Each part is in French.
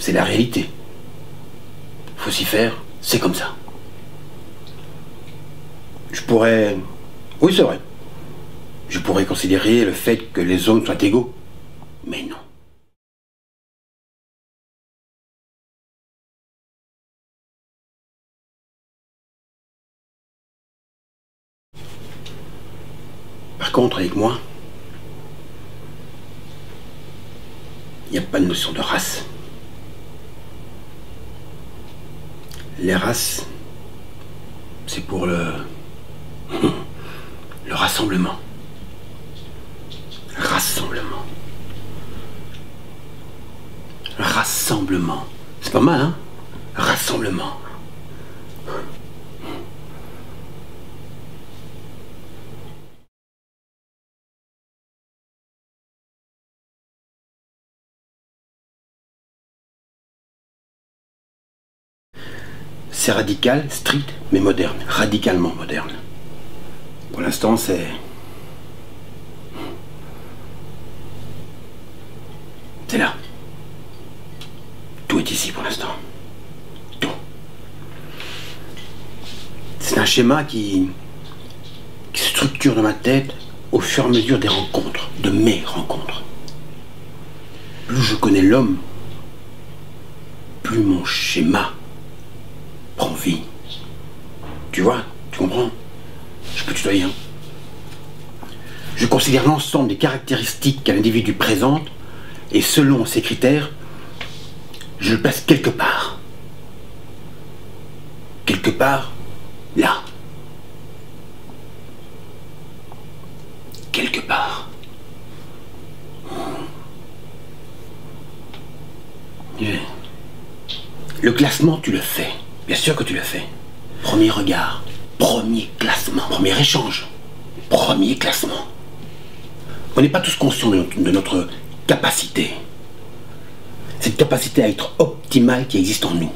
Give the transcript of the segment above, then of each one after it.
c'est la réalité. Faut s'y faire, c'est comme ça. Je pourrais... Oui, c'est vrai. Je pourrais considérer le fait que les hommes soient égaux. Mais non. Par contre, avec moi, il n'y a pas de notion de race. Les races, c'est pour le rassemblement. Rassemblement. Rassemblement. C'est pas mal, hein? Rassemblement. C'est radical, strict, mais moderne. Radicalement moderne. Pour l'instant, c'est... C'est là. Tout est ici pour l'instant. Tout. C'est un schéma qui se structure dans ma tête au fur et à mesure des rencontres, de mes rencontres. Plus je connais l'homme, plus mon schéma prend vie. Tu vois, tu comprends? Je peux tutoyer, hein? Je considère l'ensemble des caractéristiques qu'un individu présente et selon ces critères, je le place quelque part. Quelque part, là. Quelque part. Le classement, tu le fais. Bien sûr que tu le fais. Premier regard, premier classement, premier échange, premier classement. On n'est pas tous conscients de notre capacité. Cette capacité à être optimale qui existe en nous.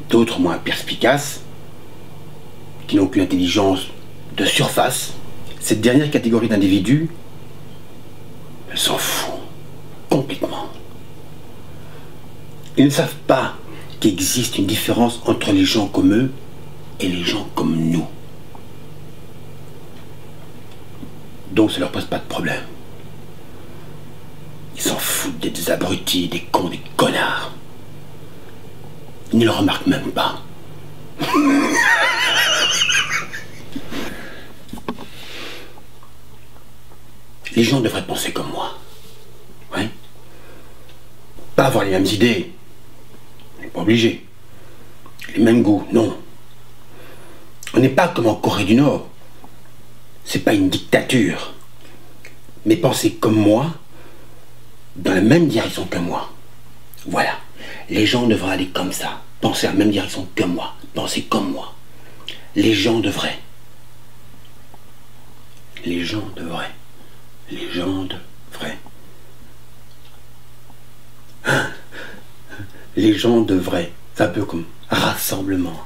D'autres moins perspicaces, qui n'ont qu'une intelligence de surface. Cette dernière catégorie d'individus, elle s'en fout complètement. Ils ne savent pas qu'il existe une différence entre les gens comme eux et les gens comme nous. Donc ça leur pose pas de problème. Ils s'en foutent des abrutis, des cons, des connards. Ils ne le remarquent même pas. Les gens devraient penser comme moi. Ouais. Pas avoir les mêmes idées. On n'est pas obligé. Les mêmes goûts, non. On n'est pas comme en Corée du Nord. C'est pas une dictature. Mais penser comme moi, dans la même direction que moi. Voilà. Les gens devraient aller comme ça. Penser à la même direction que moi. Penser comme moi. Les gens devraient. Les gens devraient. Les gens devraient. Les gens devraient. C'est un peu comme rassemblement.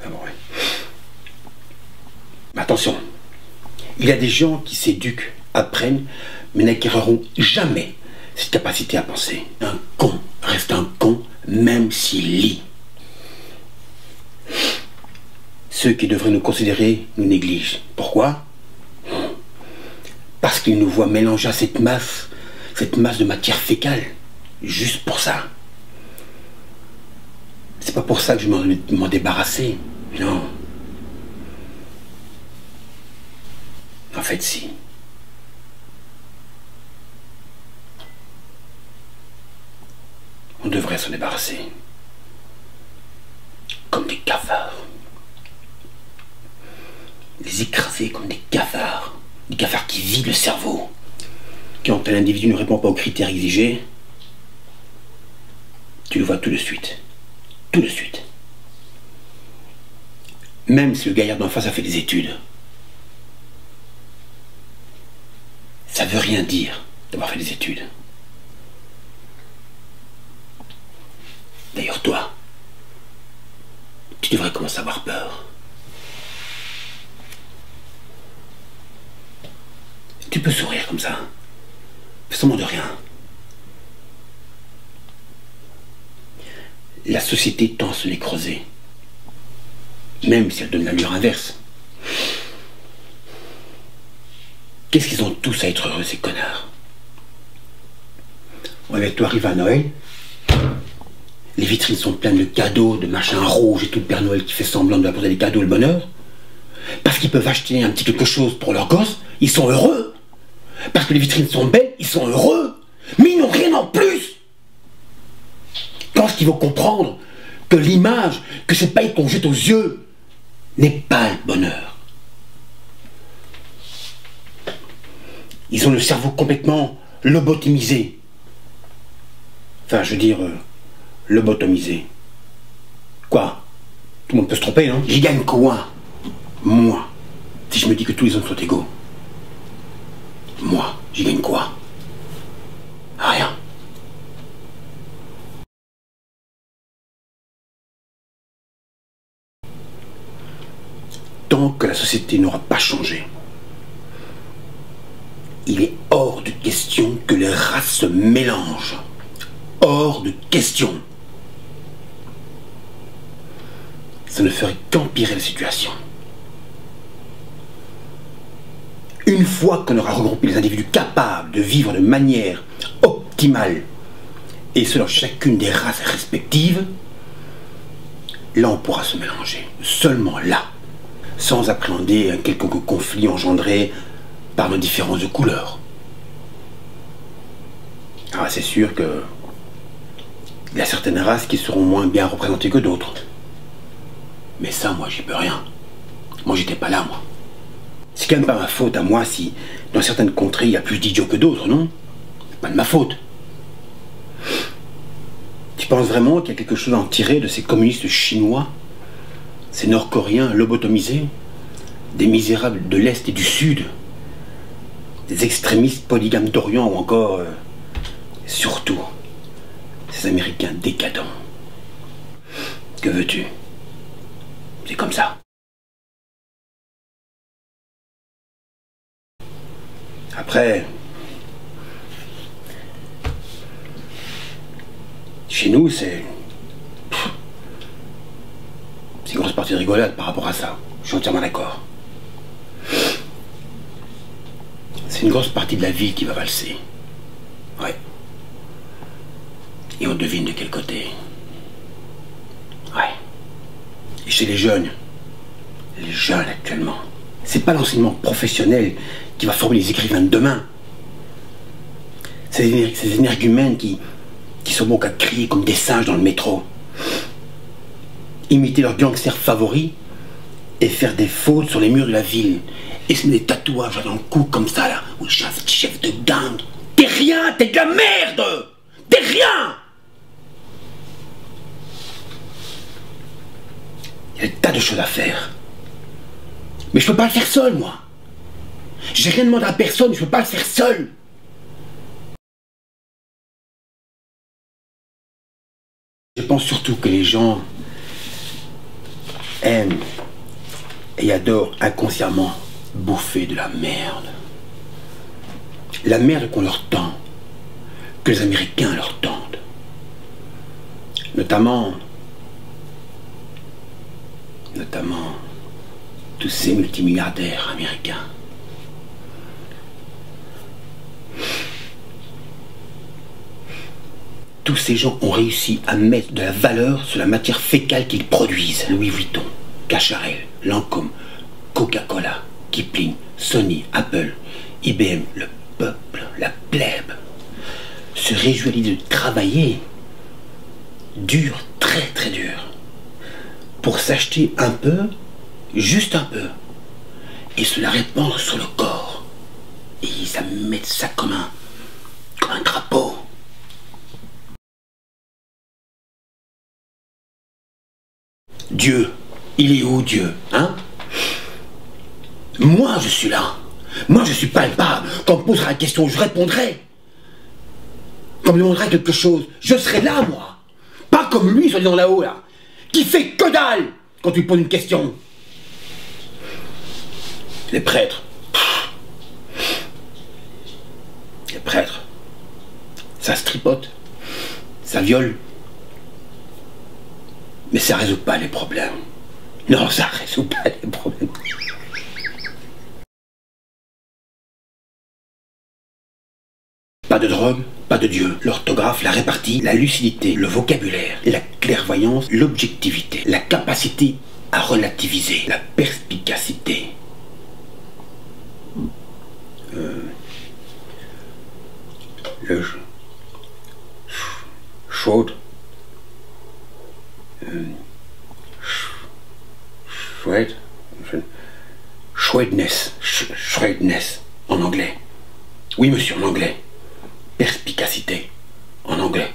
Ah bon, ouais. Mais attention. Il y a des gens qui s'éduquent, apprennent, mais n'acquéreront jamais cette capacité à penser. Un con reste un con, même s'il lit. Ceux qui devraient nous considérer nous négligent. Pourquoi? Parce qu'ils nous voient mélanger à cette masse de matière fécale. Juste pour ça. C'est pas pour ça que je m'en débarrasser. Non. En fait, si. On devrait s'en débarrasser. Comme des cafards. Les écraser comme des cafards. Des cafards qui vident le cerveau. Quand un individu ne répond pas aux critères exigés, tu le vois tout de suite. Tout de suite. Même si le gaillard d'en face a fait des études. Ça veut rien dire d'avoir fait des études. D'ailleurs, toi, tu devrais commencer à avoir peur. Tu peux sourire comme ça. Fais semblant de rien. la société tend à se nécroser. Même si elle donne l'allure inverse. Qu'est-ce qu'ils ont tous à être heureux, ces connards? Ouais, toi, arrive à Noël, les vitrines sont pleines de cadeaux, de machins rouges et tout le Père Noël qui fait semblant de apporter des cadeaux, le bonheur. Parce qu'ils peuvent acheter un petit quelque chose pour leurs gosses, ils sont heureux. Parce que les vitrines sont belles, ils sont heureux. Mais ils n'ont rien en plus. Quand est-ce qu'ils vont comprendre que l'image, que cette paille qu'on jette aux yeux, n'est pas le bonheur? Ils ont le cerveau complètement lobotomisé. Enfin, je veux dire, lobotomisé. Quoi? Tout le monde peut se tromper, non? J'y gagne quoi? Moi, si je me dis que tous les hommes sont égaux. Moi, j'y gagne quoi? Rien. Tant que la société n'aura pas changé, il est hors de question que les races se mélangent. Hors de question. Ça ne ferait qu'empirer la situation. Une fois qu'on aura regroupé les individus capables de vivre de manière optimale, et ce dans chacune des races respectives, là on pourra se mélanger. Seulement là, sans appréhender un quelconque conflit engendré par nos différences de couleurs. Alors c'est sûr que il y a certaines races qui seront moins bien représentées que d'autres. Mais ça, moi, j'y peux rien. Moi, j'étais pas là, moi. C'est quand même pas ma faute à moi si, dans certaines contrées, il y a plus d'idiots que d'autres, non? C'est pas de ma faute. Tu penses vraiment qu'il y a quelque chose à en tirer de ces communistes chinois, ces Nord-Coréens lobotomisés, des misérables de l'Est et du Sud, des extrémistes polygames d'Orient ou encore, surtout, ces Américains décadents? Que veux-tu? C'est comme ça. Après, chez nous, c'est une grosse partie de rigolade par rapport à ça. Je suis entièrement d'accord. C'est une grosse partie de la vie qui va valser. Ouais. Et on devine de quel côté. Ouais. Et chez les jeunes actuellement, c'est pas l'enseignement professionnel qui va former les écrivains de demain. C'est ces énergumènes qui sont bons qu'à crier comme des singes dans le métro. Imiter leurs gangsters favoris et faire des fautes sur les murs de la ville. Et se mettre des tatouages dans le cou comme ça là. Oui, chef de gang. T'es rien, t'es de la merde. T'es rien. Il y a des tas de choses à faire. Mais je peux pas le faire seul, moi. J'ai rien demandé à personne, je peux pas le faire seul. Je pense surtout que les gens aiment et adorent inconsciemment bouffer de la merde. La merde qu'on leur tend, que les Américains leur tendent. Notamment tous ces multimilliardaires américains. Tous ces gens ont réussi à mettre de la valeur sur la matière fécale qu'ils produisent. Louis Vuitton, Cacharel, Lancôme, Coca-Cola, Kipling, Sony, Apple, IBM, le peuple, la plèbe, se réjouit à l'idée de travailler dur, très très dur, pour s'acheter un peu, juste un peu, et se la répandre sur le corps. Et ils mettent ça comme un drapeau. Dieu, il est où Dieu, hein? Moi je suis là. Moi je suis palpable. Quand on me posera la question, je répondrai. Quand on me demandera quelque chose, je serai là moi. Pas comme lui, soi-disant là-haut là, qui fait que dalle quand tu lui poses une question. Les prêtres. Les prêtres. Ça se tripote. Ça viole. Mais ça résout pas les problèmes. Non, ça résout pas les problèmes. Pas de drogue, pas de Dieu. L'orthographe, la répartie, la lucidité, le vocabulaire, la clairvoyance, l'objectivité, la capacité à relativiser, la perspicacité. Le chaude. Chouette. Chouetteness en anglais. Oui, monsieur, en anglais. Perspicacité en anglais.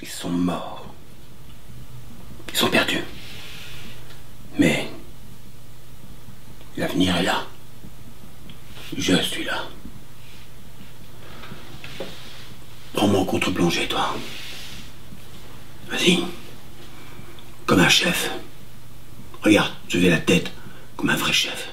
Ils sont morts. Ils sont perdus. Mais l'avenir est là. Je suis là. Prends-moi en contre-plongée, toi. Vas-y. Comme un chef. Regarde, je vais la tête comme un vrai chef.